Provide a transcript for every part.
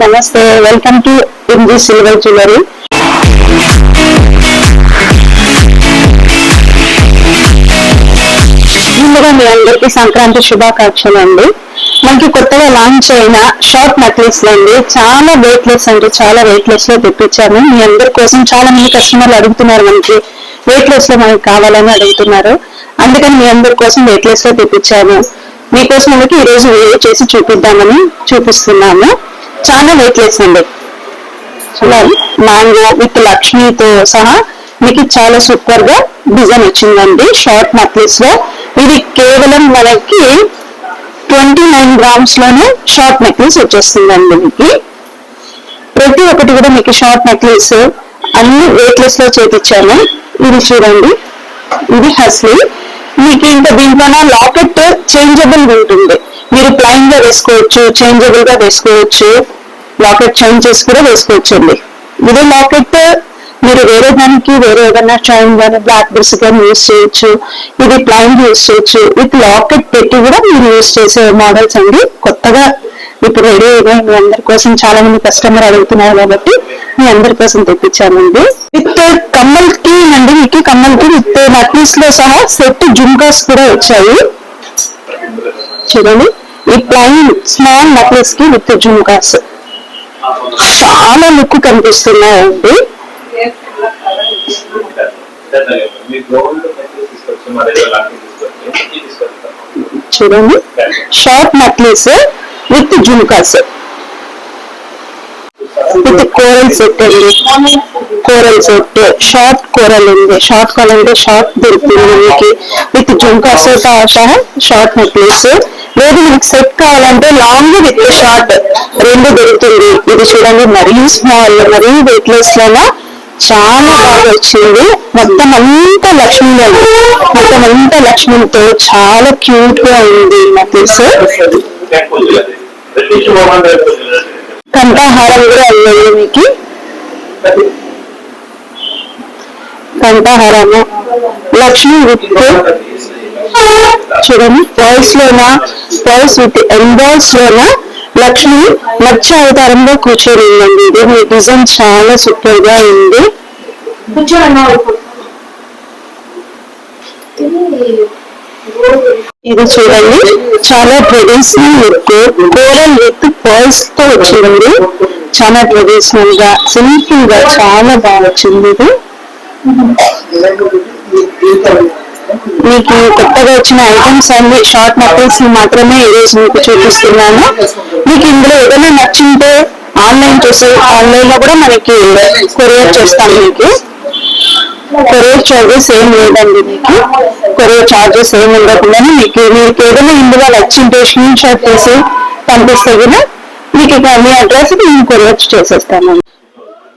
నమస్తే, welcome to MG silver jewellery. ముందుగా మీ అందరికీ సంక్రాంతి శుభాకాంక్షలు అండి. మనకి కొత్తగా లాంచ్ అయిన షార్ట్ నెక్లెస్ అండి, చాలా వెయిట్ లెస్ అండి, చాలా వెయిట్ లెస్ లో తెప్పించాను మీ అందరి కోసం. చాలా మంది కస్టమర్లు అడుగుతున్నారు, మనకి వెయిట్ లెస్ లో మనకి కావాలని అడుగుతున్నారు. అందుకని మీ అందరి కోసం వెయిట్ లెస్ లో తెప్పించాను. మీకోసం మనకి ఈ రోజు వీడియో చేసి చూపిద్దామని చూపిస్తున్నాము. చాలా వెయిట్ లెస్ అండి, మ్యాంగో విత్ లక్ష్మితో సహా మీకు చాలా సూపర్ గా డిజైన్ వచ్చిందండి షార్ట్ నెక్లెస్ లో. ఇది కేవలం మనకి 29 గ్రామ్స్ లోనే షార్ట్ నెక్లెస్ వచ్చేస్తుందండి. మీకు ప్రతి ఒక్కటి కూడా మీకు షార్ట్ నెక్లెస్ అన్ని వెయిట్ లెస్ లో చేపించాను. ఇది చూడండి, ఇది హస్లీ. మీకు ఇంకా దీంట్లోనే లాకెట్ చేంజబుల్ ఉంటుంది, మీరు ప్లైన్ గా వేసుకోవచ్చు, చేంజబుల్ గా వేసుకోవచ్చు, లాకెట్ చేంజ్ చేసి కూడా వేసుకోవచ్చు అండి. ఇదే లాకెట్ మీరు వేరే దానికి వేరే ఏదైనా చైన్ కానీ బ్లాక్ బెడ్స్ కానీ యూజ్ చేయొచ్చు. ఇది ప్లైన్ యూజ్ చేయొచ్చు, విత్ లాకెట్ పెట్టి కూడా మీరు యూజ్ చేసే మోడల్స్ అండి. కొత్తగా ఇప్పుడు రెడీ అయినాయి మీ అందరి కోసం. చాలా మంది కస్టమర్ అడుగుతున్నారు కాబట్టి మీ అందరి కోసం తెప్పించానండి. విత్ కమ్మల్కి అండి, మీకు కమ్మల్కి విత్ నెక్లెస్ లో సహా సెట్ జుమ్కాస్ కూడా వచ్చాయి. చూడండి, ఈ ప్లైన్ స్మాల్ నెక్లెస్ కి విత్ జుమ్కాస్ చాలా లుక్ కనిపిస్తున్నాయండి. చూడండి, short necklace with jhumkas with coral set అండి. కోరల్ సెట్, షార్ట్ కోరల్ ఉంది. షార్ట్ కోరల్ అంటే షార్ట్ దొరుకుతుంది మీకు, విత్ జుమ్కాస్ సహా షార్ట్ నెక్లెస్. లేదు మనకి సెట్ కావాలంటే లాంగ్ విత్ షార్ట్ రెండు దొరుకుతుంది. ఇది చూడండి, మరీ స్మాల్, మరీ వెయిట్ లెస్ లోనా చాలా బాగా వచ్చింది. మొత్తం అంతా లక్ష్మీ, మొత్తం అంతా లక్ష్మణితో చాలా క్యూట్ గా ఉంది నెక్లెస్. కంఠహారం కూడా అయ్యాయి మీకు. కంఠహారము లక్ష్మీ విత్ చూడండి, పర్ల్స్ లోనా, పర్ల్స్ విత్ ఎంబాల్స్ లోనా లక్ష్మి మత్స్య అవతారంలో కూర్చొని ఉందండి. ఇది మీ డిజైన్ చాలా సూపర్ గా ఉంది. ఇది చూడండి, చాలా traditional look, coral with pearls తో వచ్చింది. చాలా ట్రెడిషనల్ గా, సింపుల్ గా చాలా బాగా వచ్చింది. ఇది మీకు కొత్తగా వచ్చిన ఐటమ్స్ అన్ని షార్ట్ నెక్లెస్ మాత్రమే ఈ రోజు మీకు చూపిస్తున్నాను. మీకు ఇందులో ఏదైనా నచ్చింటే ఆన్లైన్ చూసి ఆన్లైన్ లో కూడా మనకి కొరియర్ చేస్తాం. మీకు కొరియర్ చార్జెస్ ఏం లేదండి, మీకు కొరియర్ చార్జెస్ ఏమి ఉండకుండా మీకు ఏదైనా ఇందులో నచ్చింటే స్క్రీన్ షాట్ తీసి పంపిస్తే కూడా మీకు మీ అడ్రస్ మేము కొరియర్ చేసేస్తాము.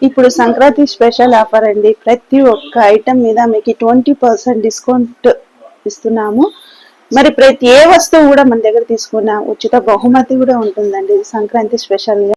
ఇప్పుడు సంక్రాంతి స్పెషల్ ఆఫర్ అండి. ప్రతి ఒక్క ఐటమ్ మీద మీకు 20% డిస్కౌంట్ ఇస్తున్నాము. మరి ప్రతి ఏ వస్తువు కూడా మన దగ్గర తీసుకున్న ఉచిత బహుమతి కూడా ఉంటుందండి సంక్రాంతి స్పెషల్ గా.